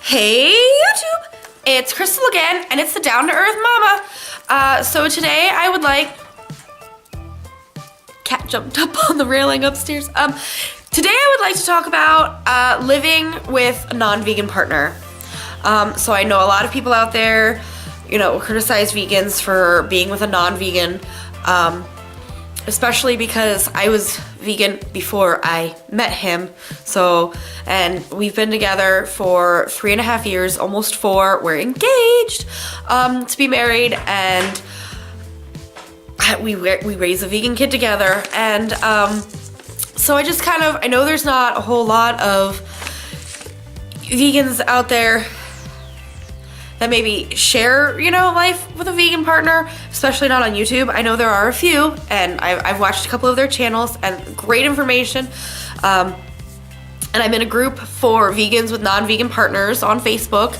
Hey YouTube, it's Crystal again, and it's the Down to Earth Mama. So today I would like, cat jumped up on the railing upstairs. Today I would like to talk about living with a non-vegan partner. So I know a lot of people out there, criticize vegans for being with a non-vegan, especially because I was vegan before I met him. And we've been together for 3.5 years, almost 4. We're engaged to be married, and we raise a vegan kid together. And so I know there's not a whole lot of vegans out there that maybe share, life with a vegan partner, especially not on YouTube. I know there are a few, and I've watched a couple of their channels, and great information. And I'm in a group for vegans with non-vegan partners on Facebook,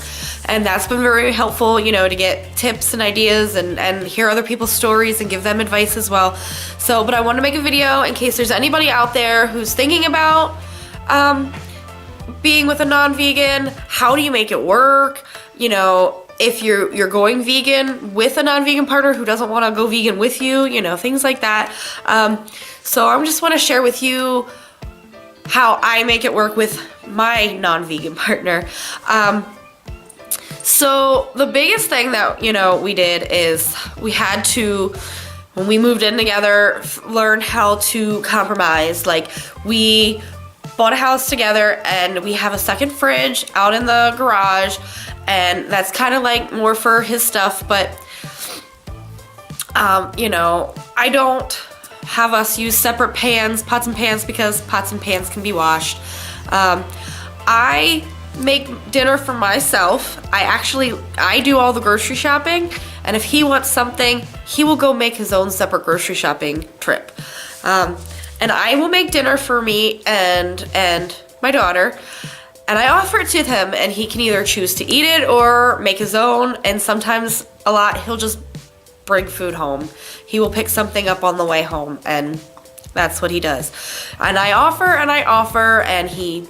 and that's been very helpful, to get tips and ideas and hear other people's stories and give them advice as well. But I want to make a video in case there's anybody out there who's thinking about being with a non-vegan. How do you make it work? If you're going vegan with a non-vegan partner who doesn't want to go vegan with you, things like that. So I just want to share with you how I make it work with my non-vegan partner. So the biggest thing that, we did is we had to, when we moved in together, learn how to compromise. Like, we bought a house together, and we have a second fridge out in the garage, and that's kind of like more for his stuff, but I don't have us use separate pots and pans, because pots and pans can be washed. I make dinner for myself. I do all the grocery shopping, and if he wants something, he will go make his own separate grocery shopping trip. And I will make dinner for me and my daughter, and I offer it to him, and he can either choose to eat it or make his own, and sometimes a lot he'll just bring food home. He will pick something up on the way home, and that's what he does. And I offer, and he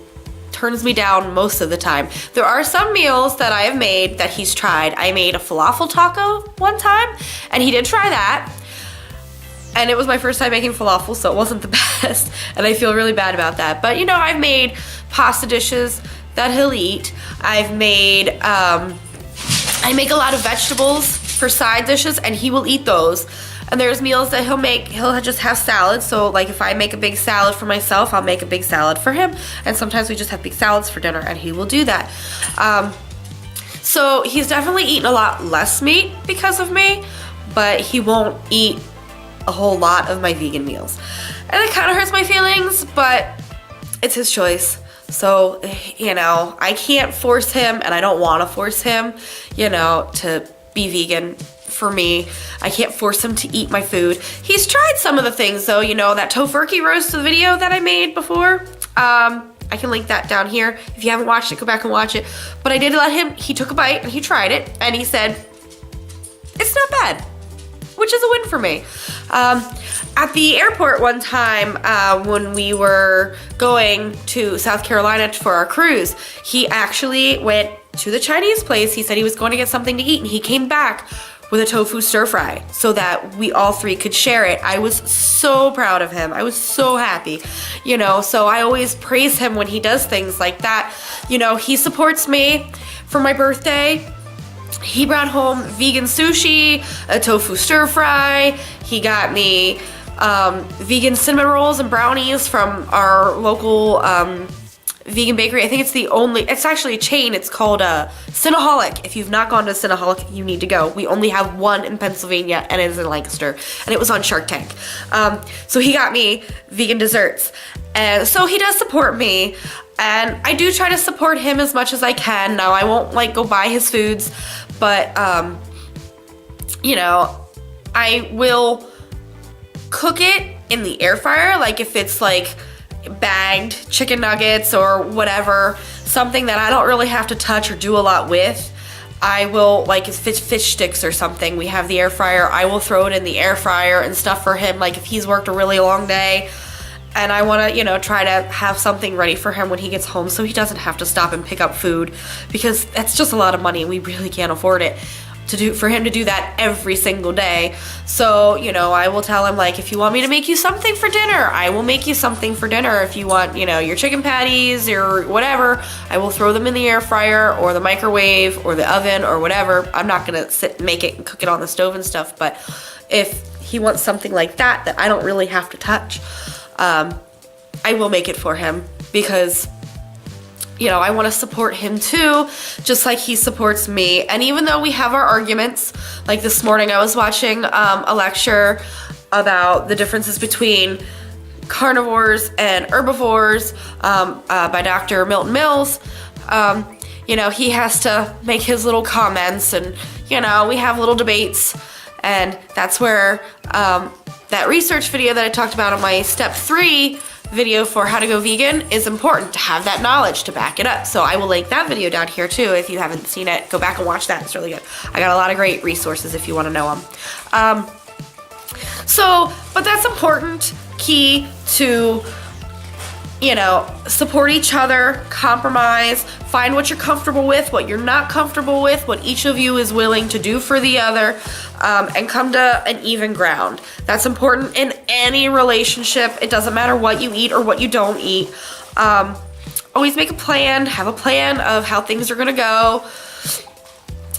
turns me down most of the time. There are some meals that I have made that he's tried. I made a falafel taco one time, and he did try that. And it was my first time making falafel, so it wasn't the best, and I feel really bad about that. But I've made pasta dishes that he'll eat. I make a lot of vegetables for side dishes, and he will eat those. And there's meals that he'll just have salads. So like, if I make a big salad for myself, I'll make a big salad for him. And sometimes we just have big salads for dinner, and he will do that. So he's definitely eaten a lot less meat because of me, but he won't eat a whole lot of my vegan meals. And it kind of hurts my feelings, but it's his choice. So, I can't force him, and I don't want to force him, to be vegan for me. I can't force him to eat my food. He's tried some of the things though, that tofurkey roast video that I made before. I can link that down here. If you haven't watched it, go back and watch it. But I did let him, he took a bite and he tried it, and he said, it's not bad, which is a win for me. At the airport one time, when we were going to South Carolina for our cruise, he actually went to the Chinese place. He said he was going to get something to eat, and he came back with a tofu stir fry so that we all three could share it. I was so proud of him. I was so happy, so I always praise him when he does things like that. He supports me. For my birthday, he brought home vegan sushi, a tofu stir fry. He got me vegan cinnamon rolls and brownies from our local vegan bakery. I think it's actually a chain. It's called Cinnaholic. If you've not gone to Cinnaholic, you need to go. We only have one in Pennsylvania, and it is in Lancaster, and it was on Shark Tank. So he got me vegan desserts, and so he does support me, and I do try to support him as much as I can. Now, I won't go buy his foods, but I will cook it in the air fryer. Like, if it's bagged chicken nuggets or whatever, something that I don't really have to touch or do a lot with, I will, if fish sticks or something, we have the air fryer, I will throw it in the air fryer and stuff for him, if he's worked a really long day, And I want to, you know, try to have something ready for him when he gets home so he doesn't have to stop and pick up food, because that's just a lot of money and we really can't afford it for him to do that every single day. So, you know, I will tell him, like, if you want me to make you something for dinner, I will make you something for dinner. If you want, you know, your chicken patties or whatever, I will throw them in the air fryer or the microwave or the oven or whatever. I'm not gonna sit and make it and cook it on the stove and stuff, but if he wants something like that that I don't really have to touch, I will make it for him, because, you know, I want to support him too, just like he supports me. And even though we have our arguments, like this morning I was watching a lecture about the differences between carnivores and herbivores by Dr. Milton Mills. You know, he has to make his little comments, and, you know, we have little debates, and that's where that research video that I talked about on my step 3 video for how to go vegan is important, to have that knowledge to back it up. So I will link that video down here too. If you haven't seen it, go back and watch that. It's really good. I got a lot of great resources if you want to know them. But that's important, key to, you know, support each other, compromise, find what you're comfortable with, what you're not comfortable with, what each of you is willing to do for the other, and come to an even ground. That's important in any relationship. It doesn't matter what you eat or what you don't eat. Always make a plan, have a plan of how things are gonna go.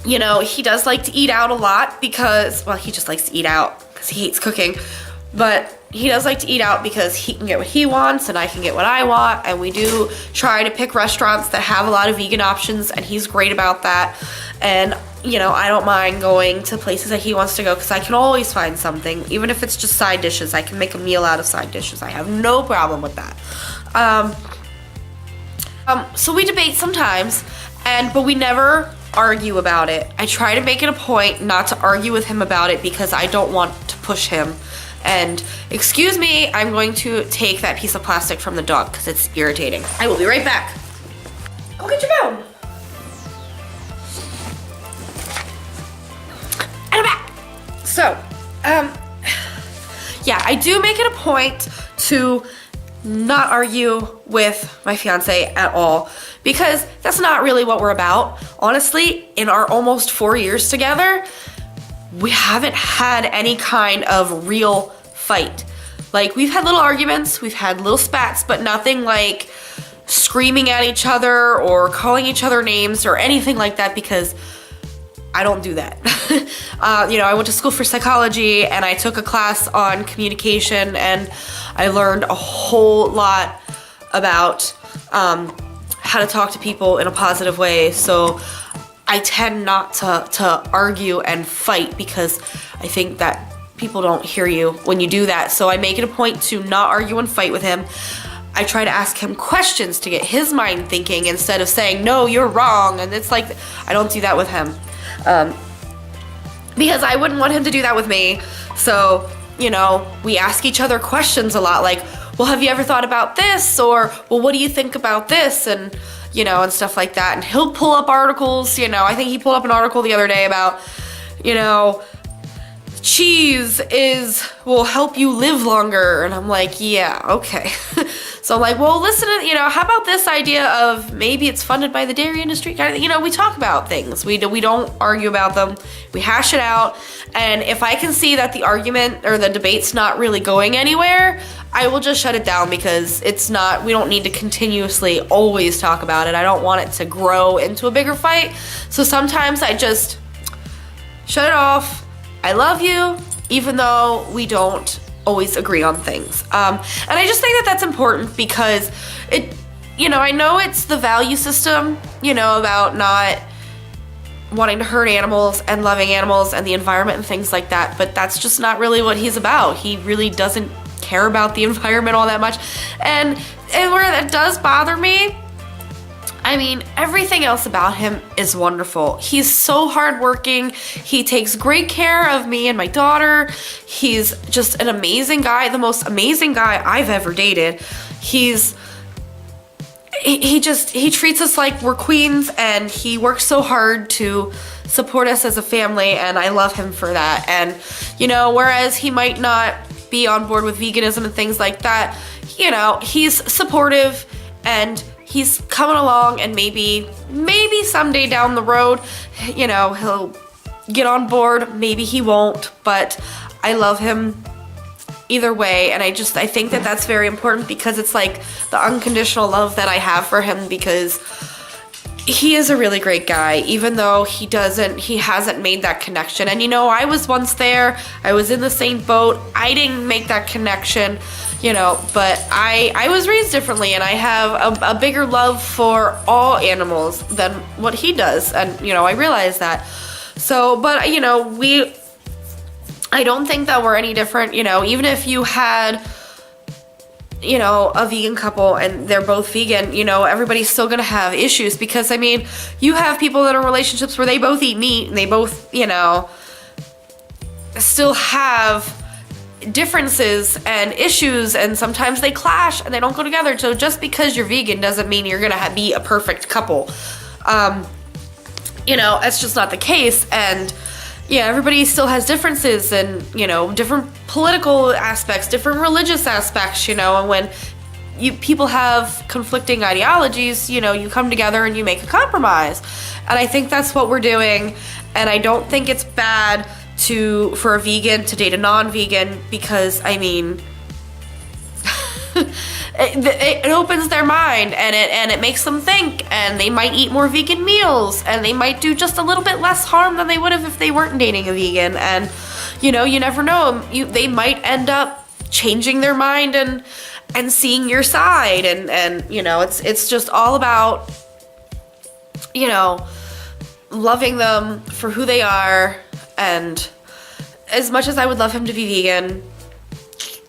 You know, he does like to eat out a lot because, well, he just likes to eat out because he hates cooking, but he does like to eat out because he can get what he wants and I can get what I want, and we do try to pick restaurants that have a lot of vegan options, and he's great about that. And, you know, I don't mind going to places that he wants to go because I can always find something, even if it's just side dishes. I can make a meal out of side dishes. I have no problem with that. So we debate sometimes, but we never argue about it. I try to make it a point not to argue with him about it because I don't want to push him. And excuse me, I'm going to take that piece of plastic from the dog because it's irritating. I will be right back. Go get your bone. And I'm back. So, yeah, I do make it a point to not argue with my fiance at all, because that's not really what we're about. Honestly, in our almost 4 years together, we haven't had any kind of real fight. Like, we've had little arguments, we've had little spats, but nothing like screaming at each other or calling each other names or anything like that, because I don't do that. You know, I went to school for psychology and I took a class on communication, and I learned a whole lot about how to talk to people in a positive way. So I tend not to argue and fight, because I think that people don't hear you when you do that. So I make it a point to not argue and fight with him. I try to ask him questions to get his mind thinking instead of saying, no, you're wrong. And it's like, I don't do that with him. Because I wouldn't want him to do that with me. So, you know, we ask each other questions a lot, like, well, have you ever thought about this? Or, well, what do you think about this? And, you know, and stuff like that. And he'll pull up articles, you know, I think he pulled up an article the other day about, you know, cheese will help you live longer. And I'm like, yeah, okay. So I'm like, well, listen to, you know, how about this idea of maybe it's funded by the dairy industry? Kind of, you know, we talk about things. We don't argue about them. We hash it out. And if I can see that the argument or the debate's not really going anywhere, I will just shut it down, because it's not, we don't need to continuously always talk about it. I don't want it to grow into a bigger fight. So sometimes I just shut it off. I love you, even though we don't always agree on things. And I just think that that's important, because it, you know, I know it's the value system, you know, about not wanting to hurt animals and loving animals and the environment and things like that, but that's just not really what he's about. He really doesn't care about the environment all that much. And where that does bother me, I mean, everything else about him is wonderful. He's so hardworking. He takes great care of me and my daughter. He's just an amazing guy, the most amazing guy I've ever dated. He treats us like we're queens, and he works so hard to support us as a family, and I love him for that. And, you know, whereas he might not be on board with veganism and things like that, you know, he's supportive and he's coming along, and maybe someday down the road, you know, he'll get on board, maybe he won't, but I love him either way, and I think that that's very important, because it's like the unconditional love that I have for him, because he is a really great guy, even though he hasn't made that connection. And you know, I was once there, I was in the same boat, I didn't make that connection, you know, but I was raised differently, and I have a bigger love for all animals than what he does, and you know, I realize that. So, but you know, I don't think that we're any different, you know, even if you had, you know, a vegan couple and they're both vegan, you know, everybody's still gonna have issues, because I mean, you have people that are in relationships where they both eat meat and they both, you know, still have differences and issues, and sometimes they clash and they don't go together. So just because you're vegan doesn't mean you're gonna be a perfect couple. You know, that's just not the case. And yeah, everybody still has differences, and you know, different political aspects, different religious aspects, you know, and when people have conflicting ideologies, you know, you come together and you make a compromise. And I think that's what we're doing, and I don't think it's bad for a vegan to date a non-vegan, because I mean, it opens their mind, and it makes them think, and they might eat more vegan meals, and they might do just a little bit less harm than they would have if they weren't dating a vegan. And you know, you never know, they might end up changing their mind and seeing your side, and you know, it's just all about, you know, loving them for who they are. And as much as I would love him to be vegan,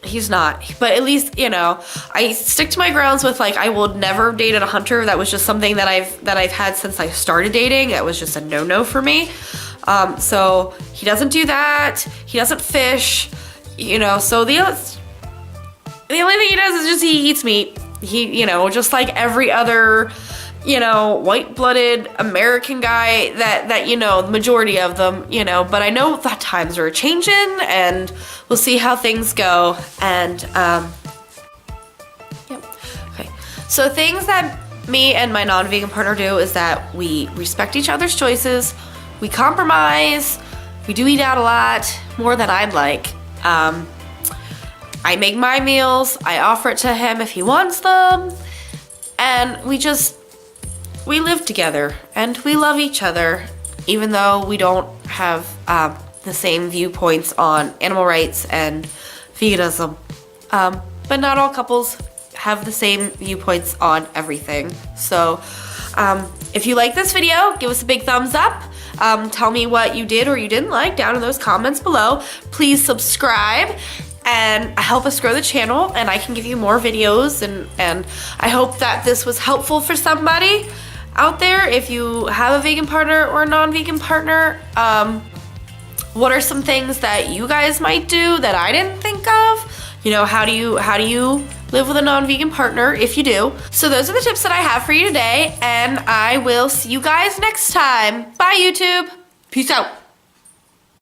he's not. But at least, you know, I stick to my grounds with, like, I will never date a hunter. That was just something that I've had since I started dating. That was just a no-no for me. So he doesn't do that. He doesn't fish, you know. So the only thing he does is just he eats meat. He, you know, just like every other, you know, white-blooded American guy that you know, the majority of them, you know. But I know that times are changing, and we'll see how things go. And yeah, okay. So things that me and my non-vegan partner do is that we respect each other's choices, we compromise, we do eat out a lot, more than I'd like. I make my meals, I offer it to him if he wants them, and we live together, and we love each other, even though we don't have the same viewpoints on animal rights and veganism. But not all couples have the same viewpoints on everything. So if you like this video, give us a big thumbs up. Tell me what you did or you didn't like down in those comments below. Please subscribe and help us grow the channel, and I can give you more videos, and I hope that this was helpful for somebody out there. If you have a vegan partner or a non-vegan partner, what are some things that you guys might do that I didn't think of? You know, how do you live with a non-vegan partner if you do? So those are the tips that I have for you today, and I will see you guys next time. Bye, YouTube. Peace out.